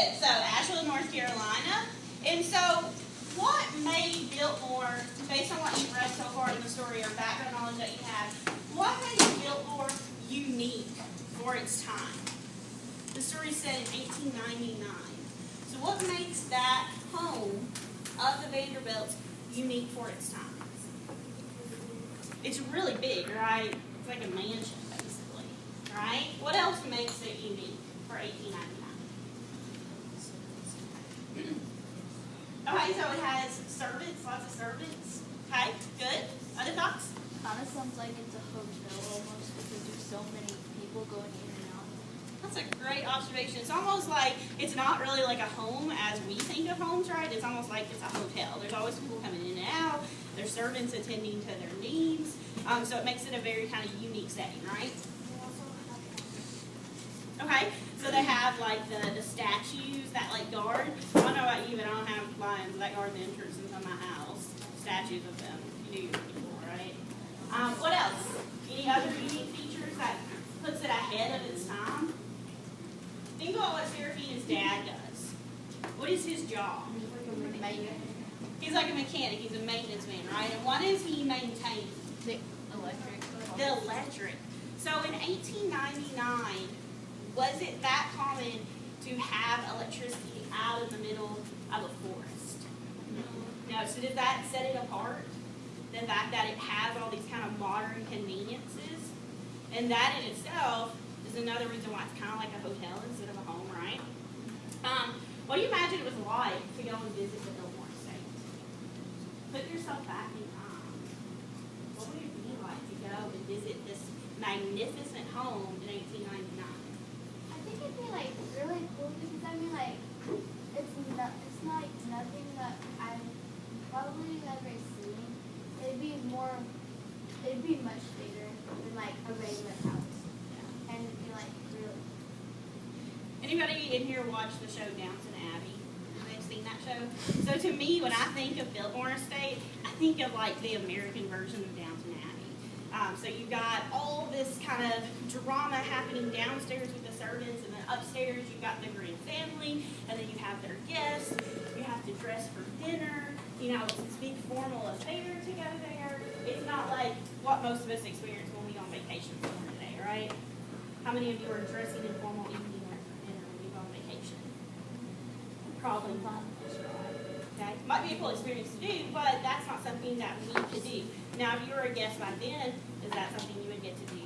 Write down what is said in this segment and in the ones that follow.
Good. So Asheville, North Carolina. And so what made Biltmore, based on what you've read so far in the story or background knowledge that you have, what made Biltmore unique for its time? The story said in 1899. So what makes that home of the Vanderbilts unique for its time? It's really big, right? It's like a mansion, basically, right? What else makes it unique for 1899? Okay, so it has servants, lots of servants. Okay, good. Other thoughts? Kind of sounds like it's a hotel almost because there's so many people going in and out. That's a great observation. It's almost like it's not really like a home as we think of homes, right? It's almost like it's a hotel. There's always people coming in and out. There's servants attending to their needs. So it makes it a very kind of unique setting, right? Okay, so they have like the statues that like guard. I don't know about you, but I don't have lions that guard the entrance into my house. Statues of them. You do your people, right? What else? Any other unique features that puts it ahead of its time? Think about what Serafina's dad does. What is his job? He's like a mechanic. He's a maintenance man, right? And what is he maintaining? The electric. The electric. So in 1899, was it that common to have electricity out in the middle of a forest? No. So does that set it apart? The fact that it has all these kind of modern conveniences? And that in itself is another reason why it's kind of like a hotel instead of a home, right? What do you imagine it was like to go and visit the Biltmore Estate? Put yourself back in time. What would it be like to go and visit this magnificent home in 1899? I think it'd be like really cool because I mean like it's not like nothing that I've probably never seen. It'd be much bigger than like a regular house. Yeah. And it'd be like really. Anybody in here watch the show Downton Abbey? Have seen that show? So to me, when I think of Biltmore Estate, I think of like the American version of Downton Abbey. So you've got all this kind of drama happening downstairs with the servants, and then upstairs you've got the grand family, and then you have their guests. You have to dress for dinner. You know, it's this big formal affair to go there. It's not like what most of us experience when we go on vacation somewhere today, right? How many of you are dressing in formal evening wear for dinner when you go on vacation? Probably not. Okay, might be a cool experience to do, but that's not something that we could do. Now, if you were a guest by then, is that something you would get to do?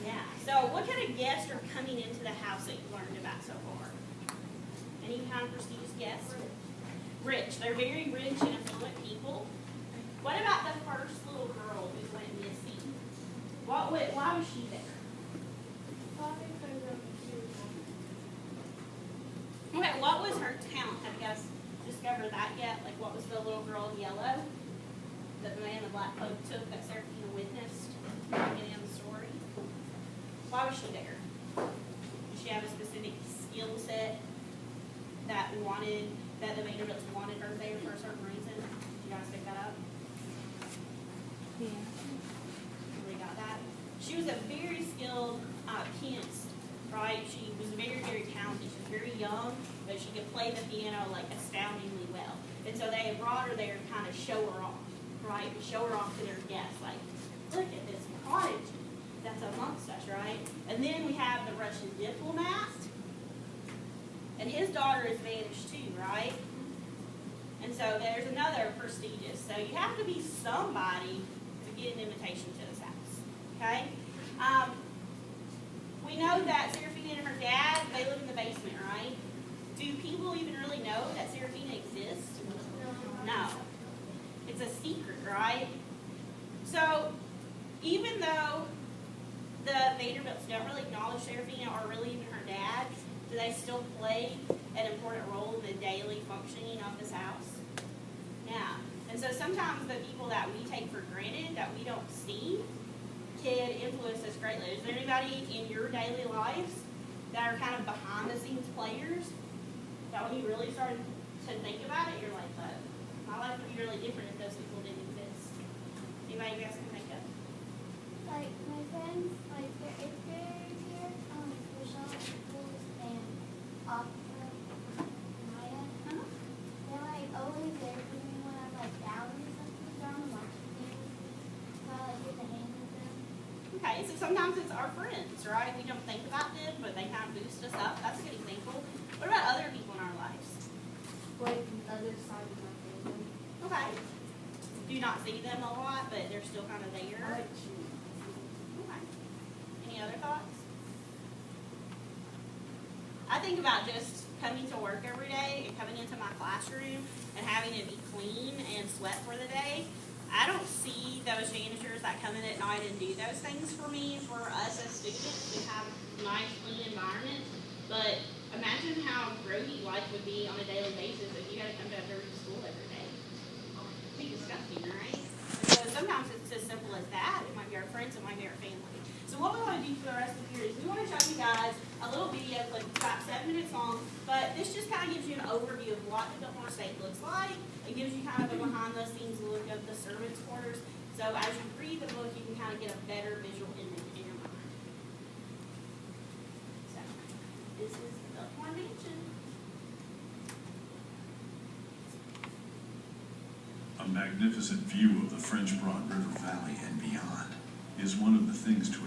Yeah. So, what kind of guests are coming into the house that you learned about so far? Any kind of prestigious guests? Rich. They're very rich and affluent people. What about the first little girl who went missing? Why was she there? Okay, what was her talent? Have you guys discovered that yet? Like, what was the little girl in yellow that the man in the black coat took that Serafina witnessed beginning of the story? Why was she there? Did she have a specific skill set that the Vanderbilts wanted her there for a certain reason? You guys pick that up? Yeah. Really got that? She was a very skilled pianist, right? She was very, very talented. She was very young, but she could play the piano like astoundingly well. And so they brought her there to kind of show her off, right? To show her off to their guests, like, look at this prodigy that's amongst us, right? And then we have the Russian diplomat, and his daughter is vanished too, right? And so there's another prestigious. So you have to be somebody to get an invitation to this house, okay? We know that Serafina and her dad, they live in the basement, right? Do people even really know that Serafina exists? No. It's a secret, right? So even though the Vanderbilts don't really acknowledge Serafina or really even her dad, do they still play an important role in the daily functioning of this house? Yeah. And so sometimes the people that we take for granted, that we don't see, can influence us greatly. Is there anybody in your daily lives that are kind of behind the scenes players that when you really start to think about it, you're like, my life would be really different if those people didn't exist? Anybody you guys can think of? Like my friends, like their 8th graders here, Michelle, Jules, and sometimes it's our friends, right? We don't think about them, but they kind of boost us up. That's a good example. What about other people in our lives? Like the other side of my family. Okay. Do not see them a lot, but they're still kind of there. I like cheese. Okay. Any other thoughts? I think about just coming to work every day and coming into my classroom and having to be clean and sweat for the day. I don't see those janitors that come in at night and do those things for me. For us as students, we have a nice, clean environment. But imagine how grody life would be on a daily basis if you had to come to a dirty school every day. It'd be disgusting, right? So sometimes it's as simple as that. It might be our friends, it might be our family. So what we want to do for the rest of the period is we want to show you guys a little video clip. It's about 7 minutes long, but this just kind of gives you an overview of what the Biltmore Estate looks like. It gives you kind of a behind-the-scenes look of the servants' quarters. So as you read the book, you can kind of get a better visual image in your mind. So this is the Biltmore Mansion. A magnificent view of the French Broad River Valley and beyond is one of the things to